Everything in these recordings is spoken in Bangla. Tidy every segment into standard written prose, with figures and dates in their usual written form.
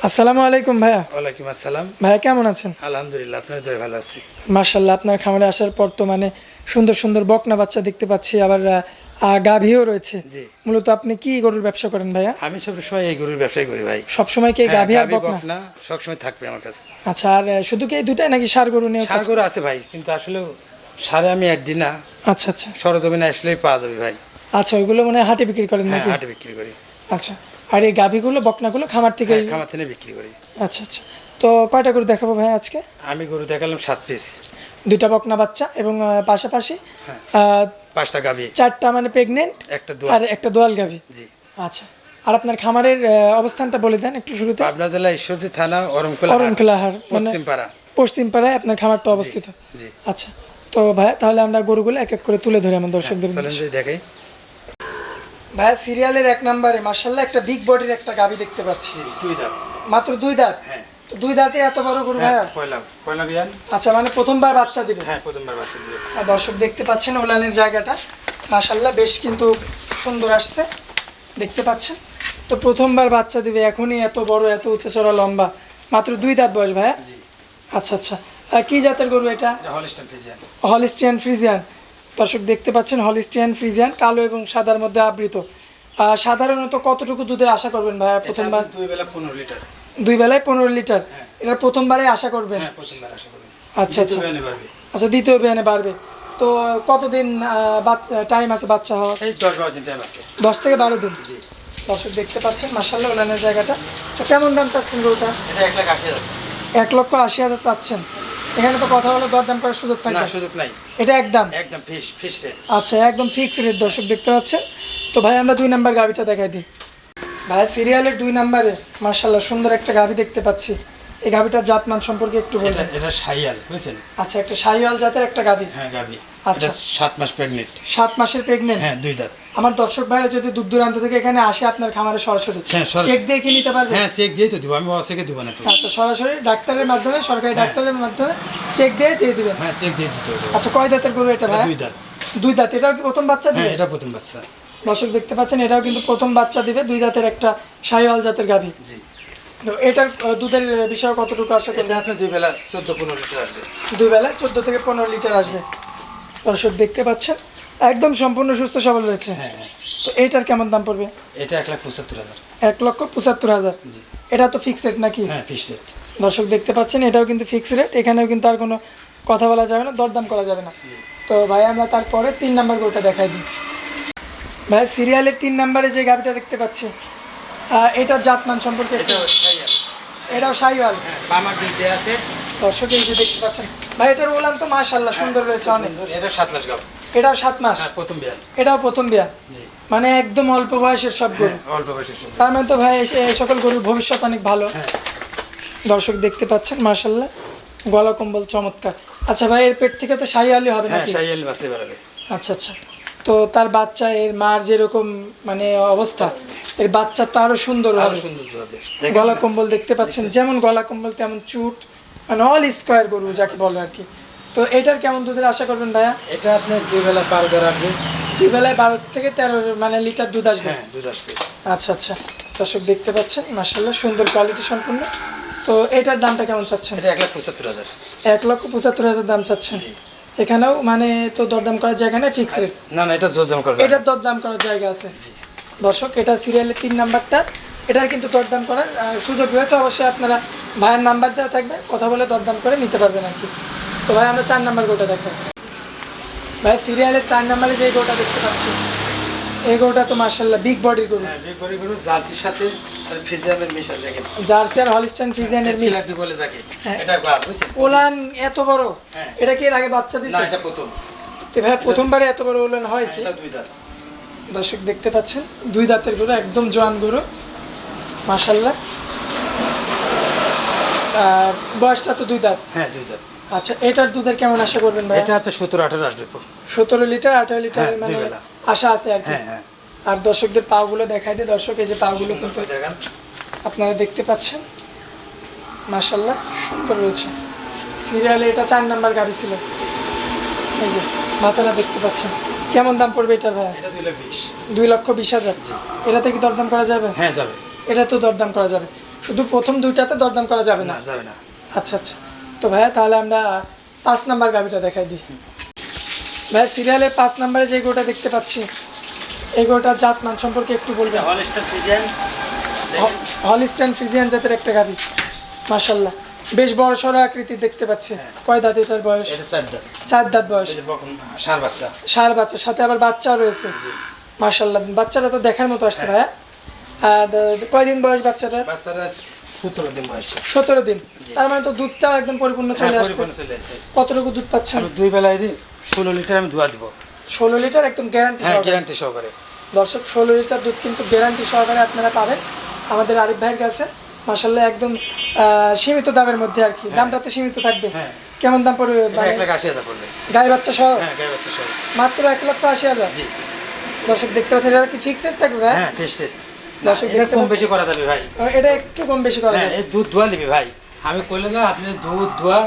আসসালামু আলাইকুম ভাইয়া। ওয়ালাইকুম আসসালাম। ভাইয়া কেমন আছেন? আলহামদুলিল্লাহ, আপনার দয় ভালো আছি। মাশাআল্লাহ, আপনার খামারে আসার পর তো মানে সুন্দর সুন্দর বকনা বাচ্চা দেখতে পাচ্ছি, আবার গাভীও রয়েছে। জি, মূলত আপনি কি গরুর ব্যবসা করেন ভাইয়া? আমি সবসময় এই গরুর ব্যবসায় করি ভাই। সবসময় কি গাভী আর বকনা? বকনা সবসময় থাকবে আমার কাছে। আচ্ছা, আর শুধু কি এই দুটাই নাকি ষাঁড় গরু নিয়ে ষাঁড় গরু আছে ভাই, কিন্তু আসলে সারে আমি একদিন না, আচ্ছা আচ্ছা সরজমিনে আসলেই পাওয়া যাবে ভাই। আচ্ছা, ওইগুলো মানে হাটে বিক্রি করেন হ্যাঁ, নাকি? হাটে বিক্রি করি। আচ্ছা, আর এই গাভীগুলো বকনাগুলো খামার থেকে? হ্যাঁ, খামার থেকে বিক্রি করি। আচ্ছা আচ্ছা, তো কয়টা গরু দেখাবো ভাইয়া আজকে? আমি গরু দেখালাম 7 পিস, দুইটা বকনা বাচ্চা এবং পাশাপাশি হ্যাঁ, আহ, 5টা গাভী, 4টা মানে প্রেগনেন্ট একটা আর দোয়াল। একটা দোয়াল গাভী। জি, আচ্ছা, আর আপনার খামারের অবস্থানটা বলে দেন একটু শুরুতে। পাবনা জেলা ঈশ্বরদী থানা অরমখোলা অরণখোলা হাট, মানে পশ্চিম পাড়া। পশ্চিম পাড়ায় আপনার খামারটা অবস্থিত। জি, আচ্ছা, তো ভাইয়া তাহলে আমরা গরুগুলো এক এক করে তুলে ধরি আমার দর্শকদের চলেন উদ্দেশ্যে। যে দেখাই। ভাইয়া সিরিয়ালের 1 নম্বরে মার্শাল্লাহ একটা বিগ বডির একটা গাভী দেখতে পাচ্ছি। জি, 2 দাঁত। মাত্র 2 দাঁত? হ্যাঁ, তো 2 দাঁতে এত বড় গরু হ্যাঁ, ভাইয়া? পয়লা বিয়ান। আচ্ছা, মানে প্রথমবার বাচ্চা দিবে? হ্যাঁ, প্রথমবার বাচ্চা দিবে। আর দর্শক দেখতে পাচ্ছেন ওলানের জায়গাটা মার্শাল্লাহ বেশ কিন্তু সুন্দর আসছে, দেখতে পাচ্ছেন। তো প্রথমবার বাচ্চা দিবে, এখনই এত বড়, এত উঁচু চড়া লম্বা, মাত্র 2 দাঁত বয়স ভাইয়া? জি, আচ্ছা আচ্ছা, কি জাতের গরু এটা? এটা হলস্টাইন ফ্রিজিয়ান। Holstein Friesian. দর্শক দেখতে পাচ্ছেন হলিস্টিয়ান ফ্রিজিয়ান, কালো এবং সাদার মধ্যে আবৃত। সাধারণত কতটুকু দুধের আশা করবেন ভাইয়া প্রথমবার? 2 বেলা 15 লিটার। 2 বেলায় 15 লিটার? হ্যাঁ। এটা প্রথমবারে আশা করবেন? হ্যাঁ, প্রথমবার আশা করি। আচ্ছা আচ্ছা দ্বিতীয় বাড়বে। আচ্ছা, দ্বিতীয় বিয়ানে বাড়বে। তো কতদিন বাচ্চা টাইম আছে বাচ্চা হওয়ার? এই 10-12 দিন টাইম আছে। 10 থেকে 12 দিন। জি, দর্শক দেখতে পাচ্ছেন মাশাআল্লাহ ওলানের জায়গাটা। তো কেমন দাম চাচ্ছেন গরুটা? এটা 1,80,000 আছে। 1,80,000 চাচ্ছেন? এখানে তো কথা হলো দরদাম করার সুযোগ না, থাকবে? সুযোগ নাই। এটা একদম? একদম ফিশ রেট। আচ্ছা, একদম ফিক্স রেট দর্শক দেখতে পাচ্ছেন। তো ভাই আমরা 2 নাম্বার গাভিটা দেখাই দিই। ভাই সিরিয়ালের 2 নাম্বারে মার্শাল্লাহ সুন্দর একটা গাভি দেখতে পাচ্ছি। এই গাভিটার জাতমান সম্পর্কে একটু এটা বলবেন? এটা শাইয়াল, বুঝছেন? আচ্ছা, একটা শাহিওয়াল জাতের একটা গাভি। হ্যাঁ, গাভী। আচ্ছা। এটা 7 মাস প্রেগনেন্ট। 7 মাসের প্রেগনেন্ট? হ্যাঁ, 2 দাঁত। আমার দর্শক ভাইরা যদি দূর দূরান্ত থেকে এখানে আসে আপনার খামারে সরাসরি হ্যাঁ, সরাসরি। চেক দিয়ে কি নিতে পারবে? হ্যাঁ, চেক দিয়ে তো দিব, আমি অচেকে দিব না তো। আচ্ছা, সরাসরি ডাক্তারের মাধ্যমে, সরকারি ডাক্তারের মাধ্যমে চেক দিয়ে দিয়ে দিবেন? হ্যাঁ, চেক দিয়ে দিতে হবে। আচ্ছা, কয় দাঁতের গরু এটা ভাই? 2 দাঁত। 2 দাঁত। এটাও কি প্রথম বাচ্চা হ্যাঁ, দিবে? এটা প্রথম বাচ্চা। দর্শক দেখতে পাচ্ছেন এটাও কিন্তু প্রথম বাচ্চা দিবে। 2 দাঁতের একটা শাহিওয়াল জাতের গাভি। জি, তো এটার দুধের বিষয়ে কতটুকু আশা এটা করবেন? আপনি 2 বেলা 14-15 লিটার আসবে। 2 বেলায় 14 থেকে 15 লিটার আসবে। দর্শক দেখতে পাচ্ছেন একদম সম্পূর্ণ সুস্থ সবল রয়েছে। হ্যাঁ, হ্যাঁ। তো এটার কেমন দাম পড়বে? এটা 1,75,000। 1,75,000? জি, এটা তো ফিক্স রেট নাকি? হ্যাঁ, ফিশ রেট। দর্শক দেখতে পাচ্ছেন এটাও কিন্তু ফিক্স রেট, এখানেও কিন্তু আর কোনো কথা বলা যাবে না, দরদাম করা যাবে না। তো ভাই আমরা তারপরে 3 নাম্বার গরুটা দেখাই দিই। ভাই সিরিয়ালের 3 নাম্বারে যে গাভিটা দেখতে পাচ্ছি, এটার জাতমান সম্পর্কে একটু? এটা শাইয়াল। এটাও শাহিওয়াল? হ্যাঁ, বামার দিক দিয়ে আছে। দর্শক এই যে দেখতে পাচ্ছেন ভাই, এটার ওলান তো মাশাআল্লাহ সুন্দর রয়েছে অনেক। এটা 7 মাস গাভ। এটাও 7 মাস? হ্যাঁ, প্রথম বিয়ান। এটাও প্রথম বিয়া? জি, মানে একদম অল্প বয়সের সব গরু। হ্যাঁ, অল্প বয়সের সব। তার মানে তো ভাই এই সকল গরুর ভবিষ্যৎ অনেক ভালো। হ্যাঁ, দর্শক দেখতে পাচ্ছেন মাশাআল্লাহ গলা কম্বল চমৎকার। আচ্ছা ভাই, এর পেট থেকে তো শাহিওয়ালি হবে হ্যাঁ, নাকি? শাইয়াল বাঁচতে পারবে। আচ্ছা আচ্ছা, তো তার বাচ্চা, এর মার যেরকম মানে অবস্থা, এর বাচ্চা তো আরো সুন্দর আরো হবে। সুন্দর হবে। গলা কম্বল দেখতে পাচ্ছেন, যেমন গলা কম্বল তেমন চুট, মানে অল স্কোয়ার গরু যাকে বলে আর কি। তো এটার কেমন দুধের আশা করবেন ভাইয়া? এটা আপনি 2 বেলা 12 আসবে। 2 বেলায় 12 থেকে 13 মানে লিটার দুধ আসবে? হ্যাঁ, দুধ আসবে। আচ্ছা আচ্ছা, দর্শক দেখতে পাচ্ছেন মাশাআল্লাহ সুন্দর কোয়ালিটি সম্পূর্ণ। তো এটার দামটা কেমন চাচ্ছেন? এটা 1,75,000। 1,75,000 দাম চাচ্ছেন? জি। এখানেও মানে তো দরদাম করার জায়গা নেই, ফিক্স রেট? না, না, এটা জোরদাম করবে। এটার দরদাম করার জায়গা আছে? দর্শক এটা সিরিয়ালের 3 নাম্বারটা, এটার কিন্তু দরদাম করার সুযোগ রয়েছে। অবশ্যই আপনারা ভাইয়ের নাম্বার দেওয়া থাকবে, কথা বলে দরদাম করে নিতে পারবেন আর কি। তো ভাই আমরা 4 নাম্বার গোটা দেখাই। ভাই সিরিয়ালের 4 নাম্বারে যে গোটা দেখতে পাচ্ছি, এই গোটা তো মার্শাল্লাহ বিগ বডির গরু। হ্যাঁ, বিগ বডি গরু, জার্সির সাথে আর ফ্রিজিয়ানের মিশাল দেখেন। জার্সি আর হলিস্টাইন ফ্রিজিয়ানের মিক্স। বিলাতি বলে যাকে। হ্যাঁ। এটা গাভ, বুঝছেন? ওলান এত বড়? হ্যাঁ। এটা কি এর আগে বাচ্চা না, দিছে? এটা প্রথম। তো ভাই প্রথমবারে এত বড় ওলান হয় কি? এটা 2 দাঁত। দর্শক দেখতে পাচ্ছেন 2 দাঁতের গরু, একদম জোয়ান গরু মাশাল্লাহ। বয়সটা তো 2 দাঁত? হ্যাঁ, 2 দাঁত। আচ্ছা, এটার দুধের কেমন আশা করবেন ভাই? এটা আপনি 17-18 আসবে। 17 লিটার 18 লিটার হ্যাঁ, মানে 2 বেলা। আশা আছে আর কি। হ্যাঁ, হ্যাঁ। আর দর্শকদের পাগুলো দেখাই দিই। দর্শক এই যে পাগুলো কিন্তু দেখেন। আপনারা দেখতে পাচ্ছেন মাশাল্লাহ সুন্দর রয়েছে। সিরিয়ালে এটা 4 নাম্বার গাড়ি ছিল। এই যে মাথাটা দেখতে পাচ্ছেন। কেমন দাম পড়বে এটার ভাই? এটা 2,20,000। 2,20,000? এটাতে কি দরদাম করা যাবে? হ্যাঁ, যাবে। এটা তো দরদাম করা যাবে, শুধু প্রথম দুইটাতে দরদাম করা যাবে না। না যাবে না। আচ্ছা আচ্ছা, তো ভাইয়া তাহলে আমরা 5 নাম্বার গাভিটা দেখাই দিই। ভাইয়া সিরিয়ালে 5 নাম্বারে যে গরুটা দেখতে পাচ্ছি, এই গরুটার জাত মান সম্পর্কে একটু বলবেন। হলস্টাইন ফ্রিজিয়ান হলিস্টাইন ফ্রিজিয়ান জাতের একটা গাভি, মাশাল্লাহ বেশ বড় সড়ো আকৃতি দেখতে পাচ্ছি। কয় দাঁত এটার বয়স? এটা 4 দাঁত। 4 দাঁত বয়স। এই যে বকন সার বাচ্চা। ষাঁড় বাচ্চা, সাথে আবার বাচ্চাও রয়েছে। মাশাল্লাহ, বাচ্চাটা তো দেখার মতো আসছে ভাইয়া। আর কয়দিন বয়স বাচ্চাটা? বাচ্চারা 17 দিন বয়স। 17 দিন। তার মানে তো দুধটা একদম পরিপূর্ণ চলে আসছে। পরিপূর্ণ চলে আসছে। কতটুকু দুধ পাচ্ছেন? আমি 2 বেলায় 16 লিটার আমি ধোয়া দিব। 16 লিটার একদম গ্যারান্টি হ্যাঁ সহকারে। গ্যারান্টি সহকারে। দর্শক 16 লিটার দুধ কিন্তু গ্যারান্টি সহকারে আপনারা পাবেন আমাদের আরিফ ভাইয়ের কাছে। মাশাল্লাহ একদম সীমিত দামের মধ্যে আর কি। দামটা তো সীমিত থাকবে। হ্যাঁ। কেমন দাম পড়বে? এটা 1,80,000 পড়বে। গাই বাচ্চা সহ হ্যাঁ গায়ে বাচ্চা সহ। মাত্র 1,80,000। জি। দর্শক দেখতে পাচ্ছেন, এটা কি ফিক্সড থাকবে ভাই? হ্যাঁ ফিক্সড। দর্শক এটা দেখতে কম পাচ্ছেন, বেশি করা যাবে ভাই। এটা একটু কম বেশি করা হ্যাঁ যাবে। এই দুধ ধোয়া নিবি ভাই। আমি কইলে না আপনি দুধ ধোয়া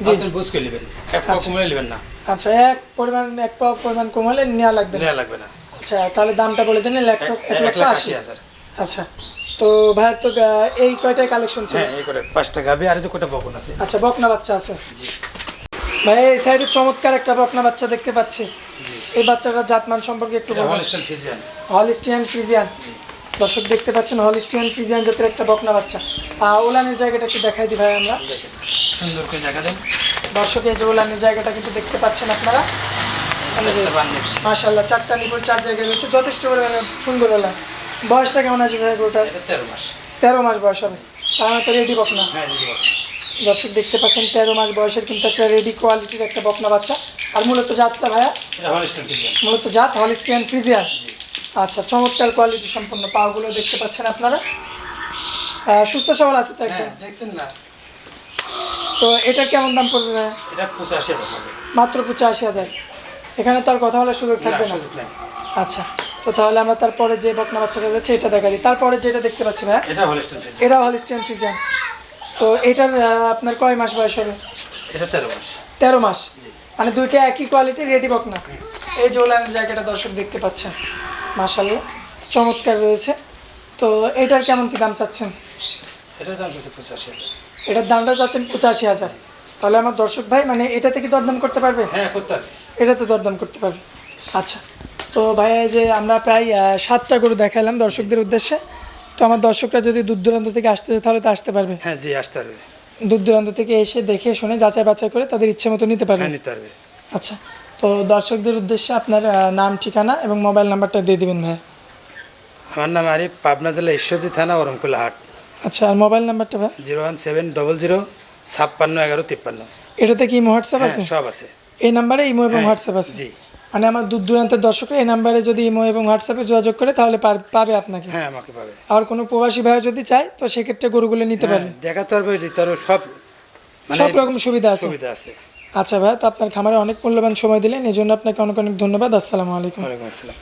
জি। আপনি বুঝ করে নেবেন। এক পাও কমে নেবেন না। আচ্ছা, এক পাও পরিমাণ কম হলে নেওয়া লাগবে না। নেওয়া লাগবে না। আচ্ছা, তাহলে দামটা বলে দিন। 1,80,000। 1,80,000। আচ্ছা, তো ভাইয়ের তো এই কয়টাই কালেকশন ছিল? হ্যাঁ এই করে 5টা গাবি আর এই যে কয়টা বকন আছে। আচ্ছা, বকনা বাচ্চা আছে। জি। ভাই এই সাইডে চমৎকার একটা বকনা বাচ্চা দেখতে পাচ্ছি। জি। এই বাচ্চাটার জাতমান সম্পর্কে একটু এটা বলুন। Holstein Friesian. Holstein Friesian. দর্শক দেখতে পাচ্ছেন হলিস্টিয়ান ফ্রিজিয়ান জাতের একটা বকনা বাচ্চা। ওলানের জায়গাটা একটু দেখাই দিই ভাই আমরা। দেখেন সুন্দর করে জায়গা দেন। দর্শক এই যে ওলানের জায়গাটা কিন্তু দেখতে পাচ্ছেন আপনারা। একটা বান্নে। মাশাআল্লাহ, 4টা নিপুল 4 জায়গায় রয়েছে, যথেষ্ট পরিমাণে সুন্দর ওলান। বয়সটা কেমন আছে ভাই গোটার? এটা 13 মাস। 13 মাস বয়স হবে। তার মানে তো রেডি বকনা। হ্যাঁ জি। দর্শক দেখতে পাচ্ছেন 13 মাস বয়সের কিন্তু একটা রেডি কোয়ালিটির একটা বকনা বাচ্চা। আর মূলত জাতটা ভাইয়া, এটা হলস্টাইন ফ্রিজিয়ান। মূলত জাত হলিস্টিয়ান ফ্রিজিয়ান। আচ্ছা, চমৎকার কোয়ালিটি সম্পন্ন পাগুলো দেখতে পাচ্ছেন আপনারা। সুস্থ সবল আছে তো একদম। হ্যাঁ দেখছেন না। তো এটা কেমন দাম পড়বে ভাইয়া? এটা 85,000 পড়বে। মাত্র 85,000। এখানে তো আর কথা বলার সুযোগ থাকবে না। সুযোগ নাই। আচ্ছা, তো তাহলে আমরা তারপরে যে বকনা বাচ্চাটা রয়েছে এটা দেখা দিই। তারপরে যেটা দেখতে পাচ্ছি ভাইয়া, এটা হলস্টাইন ফ্রিজিয়ান। এটা হলিস্টিয়ান ফ্রিজিয়ান। তো এটার আপনার কয় মাস বয়স হবে? এটা 13 মাস। 13 মাস। মানে দুইটা একই কোয়ালিটি রেডি বকনা। এই যে ওলানের জায়গাটা দর্শক দেখতে পাচ্ছেন, মাশাআল্লাহ চমৎকার রয়েছে। তো এটার কেমন কি দাম চাচ্ছেন? এটার দাম হচ্ছে 85,000। এটার দামটা চাচ্ছেন 85,000। তাহলে আমার দর্শক ভাই মানে এটাতে কি দরদাম করতে পারবে? হ্যাঁ করতে হবে। এটাতে দরদাম করতে পারবে। আচ্ছা, তো ভাই এই যে আমরা প্রায় 7টা গরু দেখালাম দর্শকদের উদ্দেশ্যে। তো আমার দর্শকরা যদি দূর দূরান্ত থেকে আসতে চায় তাহলে তো আসতে পারবে। হ্যাঁ জি আসতে পারবে। দূর দূরান্ত থেকে এসে দেখে শুনে যাচাই বাছাই করে তাদের ইচ্ছে মতো নিতে পারবে। হ্যাঁ নিতে পারবে। আচ্ছা, তো দর্শকদের উদ্দেশ্যে আপনার নাম, ঠিকানা এবং মোবাইল নাম্বারটা দিয়ে দিবেন ভাই। আমার নাম আরিফ, পাবনা জেলা ঈশ্বরদী থানা অরমকুলা হাট। আচ্ছা, আর মোবাইল নাম্বারটা ভাই? 01700 56 11 53। এটাতে কি ইমো হোয়াটসঅ্যাপ আছে? হ্যাঁ সব আছে। এই নাম্বারে ইমো এবং হ্যাঁ, হোয়াটসঅ্যাপ আছে? জি। মানে আমার দূর দূরান্তের দর্শকরা এই নাম্বারে যদি ইমো এবং হোয়াটসঅ্যাপে যোগাযোগ করে তাহলে পাবে আপনাকে। হ্যাঁ আমাকে পাবে। আর কোনো প্রবাসী ভাই যদি চায় তো সেক্ষেত্রে গরুগুলো নিতে পারবে। দেখাতে পারবে দিতে পারবে সব সব রকম সুবিধা আছে। সুবিধা আছে। আচ্ছা ভাই, তো আপনার খামারে অনেক মূল্যবান সময় দিলেন, এই জন্য আপনাকে অনেক অনেক ধন্যবাদ। আসসালামু আলাইকুম। ওয়ালাইকুম আসসালাম।